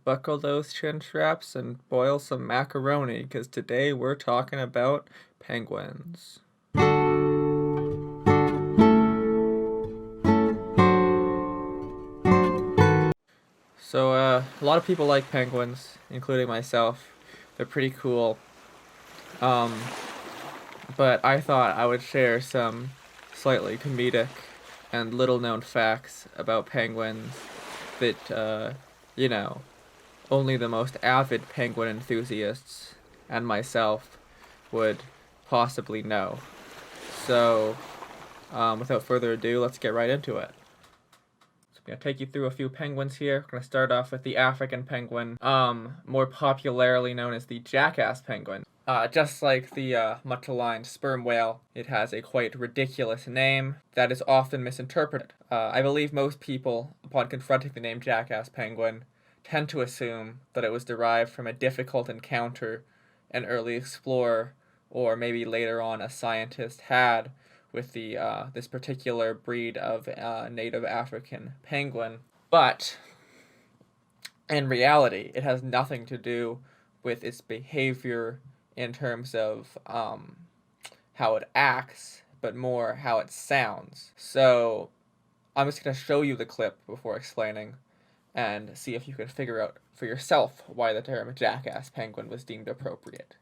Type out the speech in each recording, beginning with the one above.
buckle those chin straps and boil some macaroni, because today we're talking about penguins. So, a lot of people like penguins, including myself. They're pretty cool. Um, but I thought I would share some slightly comedic and little known facts about penguins that, you know, only the most avid penguin enthusiasts and myself would possibly know. So, without further ado, let's get right into it. So I'm going to take you through a few penguins here. We're going to start off with the African penguin, more popularly known as the Jackass penguin. Just like the much-maligned sperm whale, it has a quite ridiculous name that is often misinterpreted. I believe most people, upon confronting the name Jackass Penguin, tend to assume that it was derived from a difficult encounter an early explorer, or maybe later on a scientist, had with this particular breed of native African penguin. But in reality, it has nothing to do with its behavior in terms of how it acts, but more how it sounds. So I'm just going to show you the clip before explaining and see if you can figure out for yourself why the term Jackass Penguin was deemed appropriate.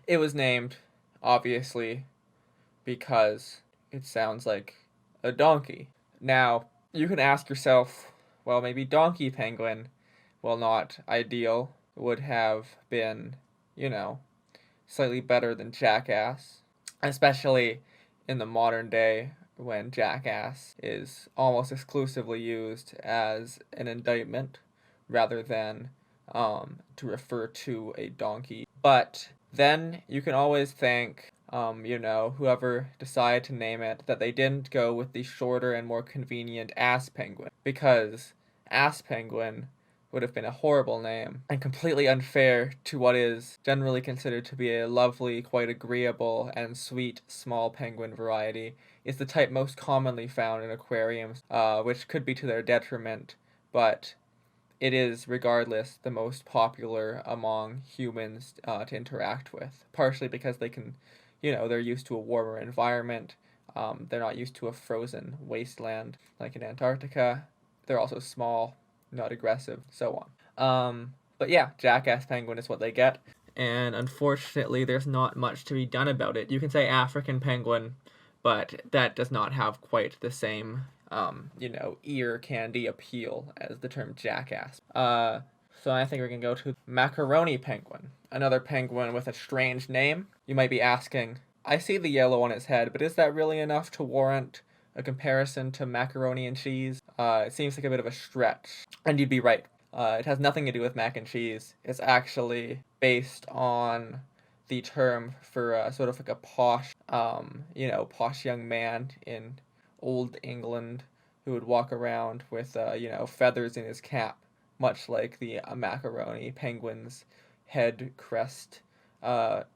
It was named, obviously, because it sounds like a donkey. Now, you can ask yourself, well, maybe donkey penguin, while not ideal, would have been, slightly better than jackass, especially in the modern day when jackass is almost exclusively used as an indictment rather than to refer to a donkey. But then you can always thank whoever decided to name it, that they didn't go with the shorter and more convenient ass penguin, because ass penguin would have been a horrible name and completely unfair to what is generally considered to be a lovely, quite agreeable, and sweet small penguin variety. It's the type most commonly found in aquariums, which could be to their detriment, but it is, regardless, the most popular among humans to interact with, partially because they can, they're used to a warmer environment. They're not used to a frozen wasteland like in Antarctica. They're also small, not aggressive, so on. But yeah, Jackass Penguin is what they get. And unfortunately, there's not much to be done about it. You can say African Penguin, but that does not have quite the same, ear candy appeal as the term Jackass. So I think we're going to go to Macaroni Penguin, another penguin with a strange name. You might be asking, I see the yellow on its head, but is that really enough to warrant a comparison to macaroni and cheese? It seems like a bit of a stretch. And you'd be right. It has nothing to do with mac and cheese. It's actually based on the term for sort of like a posh, posh young man in old England who would walk around with, feathers in his cap, much like the macaroni penguin's head crest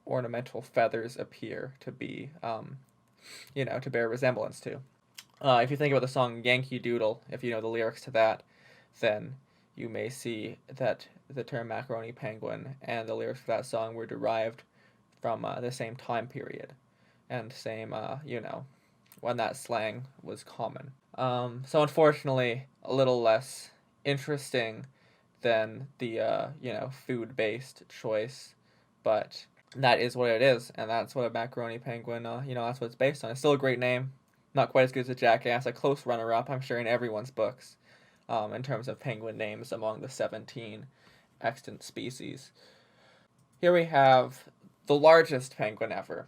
ornamental feathers appear to be, to bear resemblance to. If you think about the song Yankee Doodle, if you know the lyrics to that, then you may see that the term macaroni penguin and the lyrics for that song were derived from the same time period and same, when that slang was common. So unfortunately, a little less interesting than the, food-based choice, but that is what it is, and that's what a macaroni penguin, that's what it's based on. It's still a great name. Not quite as good as a jackass, a close runner-up, I'm sure, in everyone's books, in terms of penguin names among the 17 extant species. Here we have the largest penguin ever.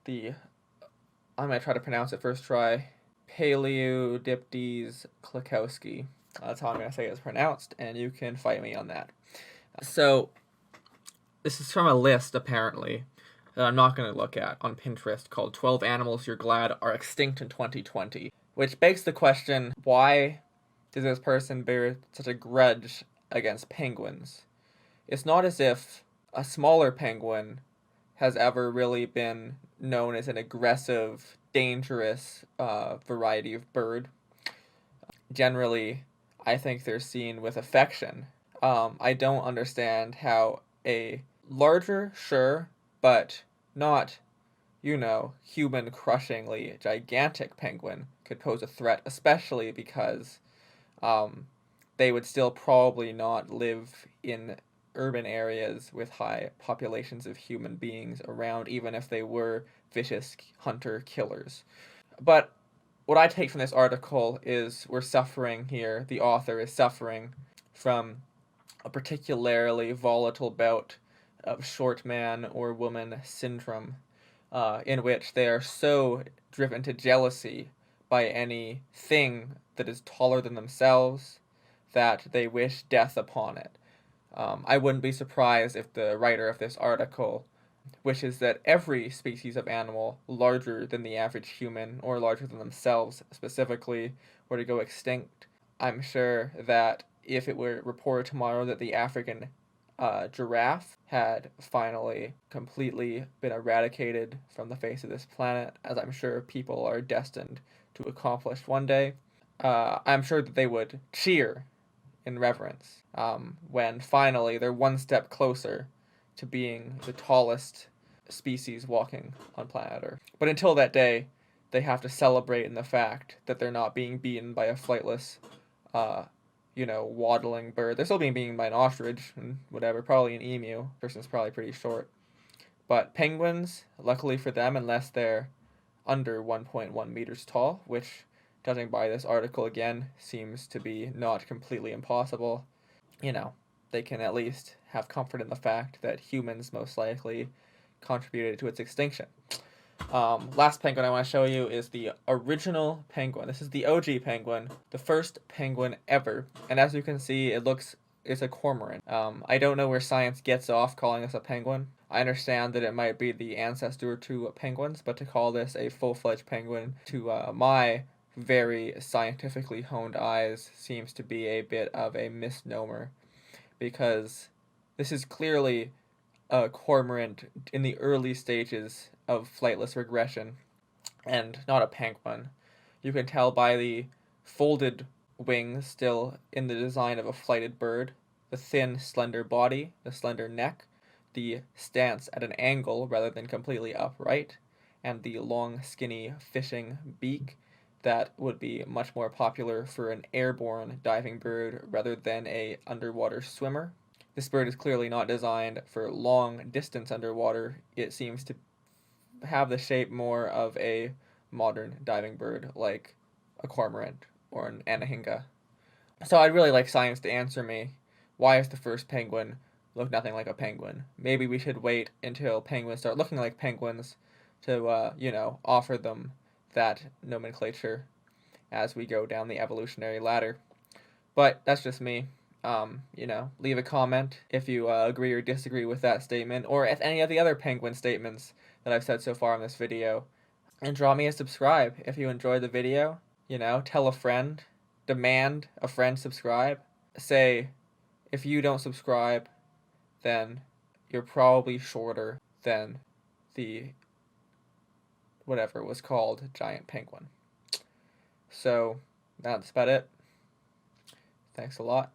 I'm going to try to pronounce it first try, Paleodiptes klekowski. That's how I'm going to say it's pronounced, and you can fight me on that. So, this is from a list, apparently, that I'm not going to look at on Pinterest, called 12 Animals You're Glad Are Extinct in 2020, which begs the question, why does this person bear such a grudge against penguins? It's not as if a smaller penguin has ever really been known as an aggressive, dangerous variety of bird. Generally, I think they're seen with affection. I don't understand how a larger, sure, but not, human crushingly gigantic penguin could pose a threat, especially because they would still probably not live in urban areas with high populations of human beings around, even if they were vicious hunter killers. But what I take from this article is we're suffering here, the author is suffering from a particularly volatile bout of short man or woman syndrome, in which they are so driven to jealousy by anything that is taller than themselves that they wish death upon it. I wouldn't be surprised if the writer of this article wishes that every species of animal larger than the average human, or larger than themselves specifically, were to go extinct. I'm sure that if it were reported tomorrow that the African giraffe had finally completely been eradicated from the face of this planet, as I'm sure people are destined to accomplish one day, I'm sure that they would cheer in reverence when finally they're one step closer to being the tallest species walking on planet Earth. But until that day, they have to celebrate in the fact that they're not being beaten by a flightless, waddling bird. They're still being beaten by an ostrich and whatever, probably an emu. Person's probably pretty short. But penguins, luckily for them, unless they're under 1.1 meters tall, which, judging by this article again, seems to be not completely impossible, they can at least have comfort in the fact that humans most likely contributed to its extinction. Last penguin I want to show you is the original penguin. This is the OG penguin, the first penguin ever. And as you can see, it's a cormorant. I don't know where science gets off calling this a penguin. I understand that it might be the ancestor to penguins, but to call this a full-fledged penguin, to my very scientifically honed eyes, seems to be a bit of a misnomer, because this is clearly a cormorant in the early stages of flightless regression, and not a penguin. You can tell by the folded wings still in the design of a flighted bird, the thin, slender body, the slender neck, the stance at an angle rather than completely upright, and the long, skinny fishing beak that would be much more popular for an airborne diving bird rather than a underwater swimmer. This bird is clearly not designed for long distance underwater. It seems to have the shape more of a modern diving bird, like a cormorant or an anahinga. So I'd really like science to answer me, why does the first penguin look nothing like a penguin? Maybe we should wait until penguins start looking like penguins to, offer them that nomenclature as we go down the evolutionary ladder. But that's just me. Leave a comment if you agree or disagree with that statement, or if any of the other penguin statements that I've said so far in this video. And draw me a subscribe if you enjoyed the video. Tell a friend. Demand a friend subscribe. Say, if you don't subscribe, then you're probably shorter than the whatever it was called giant penguin. So that's about it. Thanks a lot.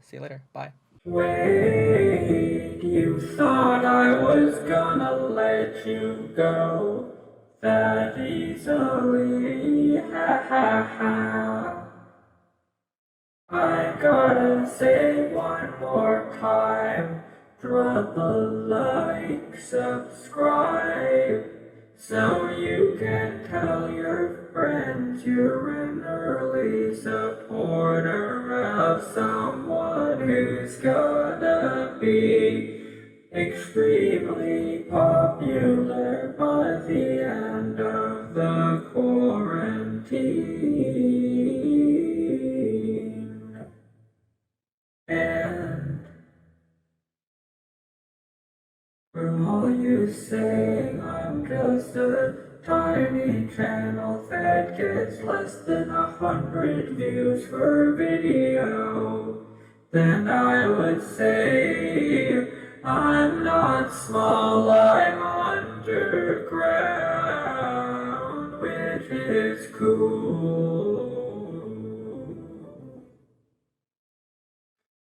See you later. Bye. Wait, you thought I was gonna let you go that easily, ha ha ha. I gotta say one more time, drop a like, subscribe, so you can tell your friends you're an early supporter of someone who's gonna be extremely popular by the end of the quarantine. And for all you say I'm just a tiny channel that gets less than 100 views per video, then I would say I'm not small, I'm underground, which is cool.